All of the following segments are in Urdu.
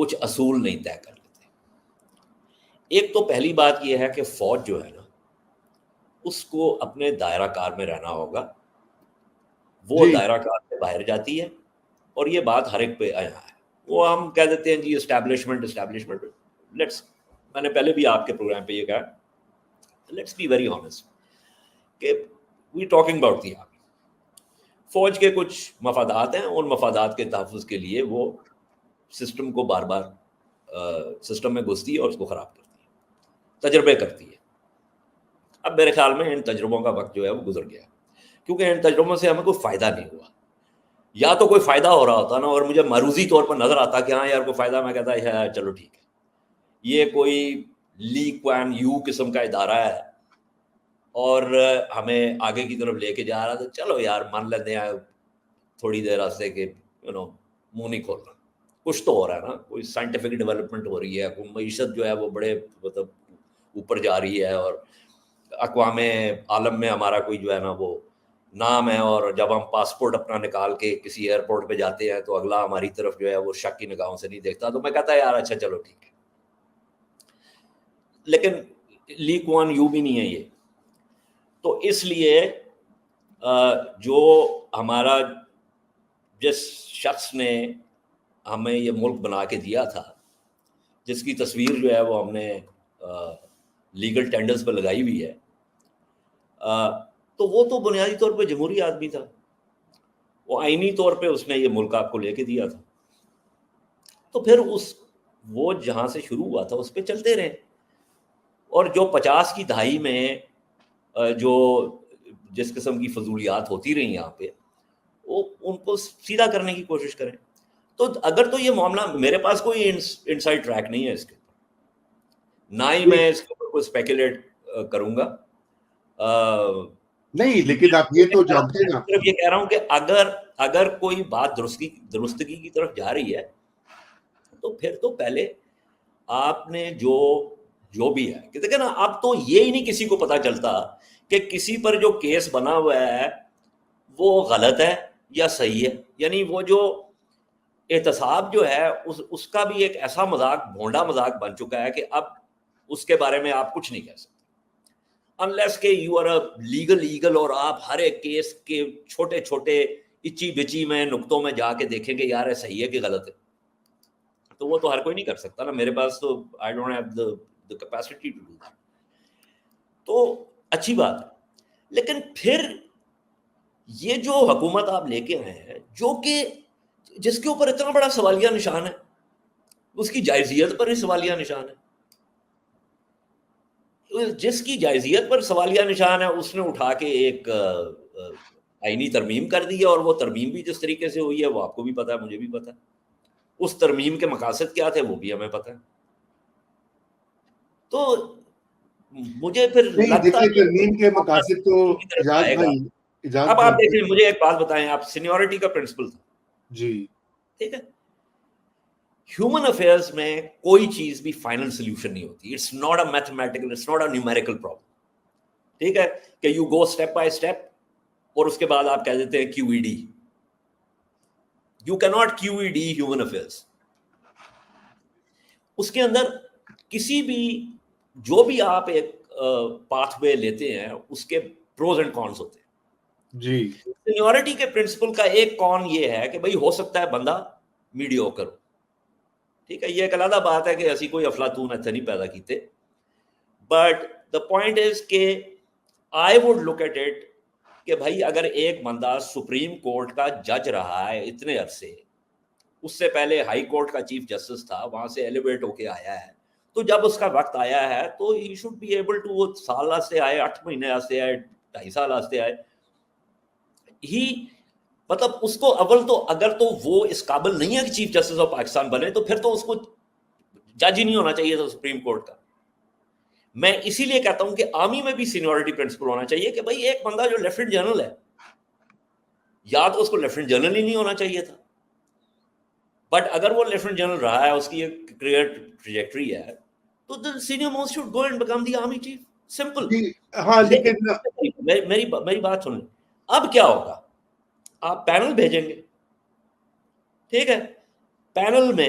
کچھ اصول نہیں طے کر لیتے. ایک تو پہلی بات یہ ہے کہ فوج جو ہے نا اس کو اپنے دائرہ کار میں رہنا ہوگا. وہ دائرہ کار سے باہر جاتی ہے اور یہ بات ہر ایک پہ آیا ہے. وہ ہم کہہ دیتے ہیں جی اسٹیبلشمنٹ لیٹس, میں نے پہلے بھی آپ کے پروگرام پہ یہ کہا, لیٹس بی ویری آنیسٹ کہ we talking about the army. فوج کے کچھ مفادات ہیں, ان مفادات کے تحفظ کے لیے وہ سسٹم کو بار بار سسٹم میں گھستی ہے اور اس کو خراب کرتی ہے, تجربے کرتی ہے. اب میرے خیال میں ان تجربوں کا وقت جو ہے وہ گزر گیا, کیونکہ ان تجربوں سے ہمیں کوئی فائدہ نہیں ہوا. یا تو کوئی فائدہ ہو رہا ہوتا نا اور مجھے معروضی طور پر نظر آتا کہ ہاں یار کوئی فائدہ, میں کہتا ہے چلو ٹھیک ہے, یہ کوئی لی کوان یو قسم کا ادارہ ہے اور ہمیں آگے کی طرف لے کے جا رہا, تو چلو یار مان لیتے ہیں تھوڑی دیر راستے کے منہ نہیں کھول رہا, کچھ تو ہو رہا ہے نا, کوئی سائنٹیفک ڈیولپمنٹ ہو رہی ہے, کوئی معیشت جو ہے وہ بڑے مطلب اوپر جا رہی ہے, اور اقوام عالم میں ہمارا کوئی جو ہے نا وہ نام ہے, اور جب ہم پاسپورٹ اپنا نکال کے کسی ایئرپورٹ پہ جاتے ہیں تو اگلا ہماری طرف جو ہے وہ شک کی نگاہوں سے نہیں دیکھتا. تو میں کہتا ہے یار اچھا چلو ٹھیک ہے, لیکن لی کوان یو بھی نہیں ہے یہ. تو اس لیے جو ہمارا جس شخص نے ہمیں یہ ملک بنا کے دیا تھا, جس کی تصویر جو ہے وہ ہم نے لیگل ٹینڈرز پہ لگائی ہوئی ہے, تو وہ تو بنیادی طور پہ جمہوری آدمی تھا. وہ آئینی طور پہ اس نے یہ ملک آپ کو لے کے دیا تھا. تو پھر وہ جہاں سے شروع ہوا تھا اس پہ چلتے رہے. اور جو 50 کی دہائی میں جو جس قسم کی فضولیات ہوتی رہی یہاں پہ, وہ ان کو سیدھا کرنے کی کوشش کریں. تو اگر تو یہ معاملہ, میرے پاس کوئی انسائڈ ٹریک نہیں ہے اس کے اوپر, نہ ہی میں اس کے اوپر کوئی اسپیکولیٹ کروں گا. نہیں, لیکن آپ یہ تو جانتے ہیں نا, صرف یہ کہہ رہا ہوں کہ اگر کوئی بات درستگی کی طرف جا رہی ہے تو پھر تو پہلے آپ نے جو بھی ہے کہ دیکھیں نا, اب تو یہ ہی نہیں کسی کو پتا چلتا کہ کسی پر جو کیس بنا ہوا ہے وہ غلط ہے یا صحیح ہے. یعنی وہ جو احتساب جو ہے اس کا بھی ایک ایسا مذاق, بھونڈا مذاق بن چکا ہے کہ اب اس کے بارے میں آپ کچھ نہیں کہہ سکتے unless کہ you are a legal, اور آپ ہر ایک کیس کے چھوٹے چھوٹے اچی بچی میں نقطوں میں جا کے دیکھیں گے یار صحیح ہے کہ غلط ہے. تو وہ تو ہر کوئی نہیں کر سکتا نا, میرے پاس تو I don't have the capacity to do that. تو اچھی بات ہے, لیکن پھر یہ جو حکومت آپ لے کے آئے ہیں جو کہ جس کے اوپر اتنا بڑا سوالیہ نشان ہے, اس کی جائزیت پر ہی سوالیہ نشان ہے. جس کی جائزیت پر سوالیہ نشان ہے اس نے اٹھا کے ایک آئینی ترمیم کر دی ہے, اور وہ ترمیم بھی جس طریقے سے ہوئی ہے وہ آپ کو بھی پتا ہے, مجھے بھی پتا ہے. اس ترمیم کے مقاصد کیا تھے وہ بھی ہمیں پتا ہے. تو مجھے پھر لگتا ہے ترمیم کے مقاصد تو اب آپ دیکھیں, مجھے ایک بات بتائیں, آپ سینیورٹی کا پرنسپل تھا جی, ٹھیک ہے, ہیومن افیئرس میں کوئی چیز بھی فائنل سولوشن نہیں ہوتی. It's not a mathematical, it's not a numerical problem. ٹھیک ہے, کہ you go step by step اور اس کے بعد آپ کہہ دیتے ہیں Q E D. You can not Q E D human affairs. اس کے اندر کسی بھی جو بھی آپ ایک پاتھ وے لیتے ہیں اس کے پروز اینڈ کونس ہوتے ہیں. جی, سینیورٹی کے پرنسپل کا ایک کون یہ ہے کہ بھئی ہو سکتا ہے بندہ میڈیوکر ہو, ٹھیک ہے, یہ ایک علیحدہ بات ہے کہ ایسی کوئی افلاطون ایتھے نہیں پیدا کیتے. بٹ دا پوائنٹ از کہ I would look at it کہ بھائی اگر ایک بندہ سپریم کورٹ کا جج رہا ہے اتنے عرصے, اس سے پہلے ہائی کورٹ کا چیف جسٹس تھا, وہاں سے ایلیویٹ ہو کے آیا ہے, تو جب اس کا وقت آیا ہے تو he should be able to, وہ سال واسطے آئے, 8 مہینے واسطے آئے, 2.5 سال واسطے آئے, ہی مطلب اس کو اول تو اگر تو وہ اس قابل نہیں ہے کہ چیف جسٹس آف پاکستان بنے تو پھر تو اس کو جج ہی نہیں ہونا چاہیے تھا سپریم کورٹ کا. میں اسی لیے کہتا ہوں کہ آرمی میں بھی سینیورٹی پرنسپل ہونا چاہیے کہ بھائی ایک بندہ جو لیفٹنٹ جنرل ہے, یا تو اس کو لیفٹنٹ جنرل ہی نہیں ہونا چاہیے تھا, بٹ اگر وہ لیفٹنٹ جنرل رہا ہے, اس کی ایک کلیئر ٹریجیکٹری ہے, تو the senior most should go and become the army chief. Simple. ہاں, لیکن میری بات سنیں, اب کیا ہوگا, آپ پینل بھیجیں گے, ٹھیک ہے, پینل میں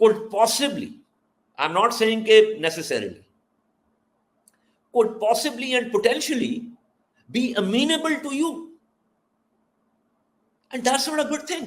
could possibly, I'm not saying necessarily, could possibly and potentially be amenable to you, and that's not a good thing.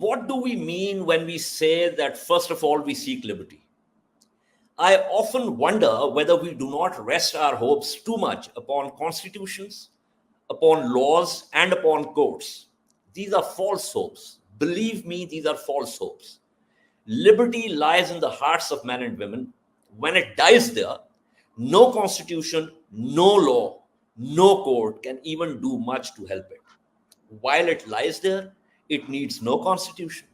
what do we mean when we say that first of all we seek liberty? I often wonder whether we do not rest our hopes too much upon constitutions, upon laws, and upon courts. These are false hopes. Believe me, these are false hopes. Liberty lies in the hearts of men and women. When it dies there, no constitution, no law, no court can even do much to help it. While it lies there, it needs no constitution,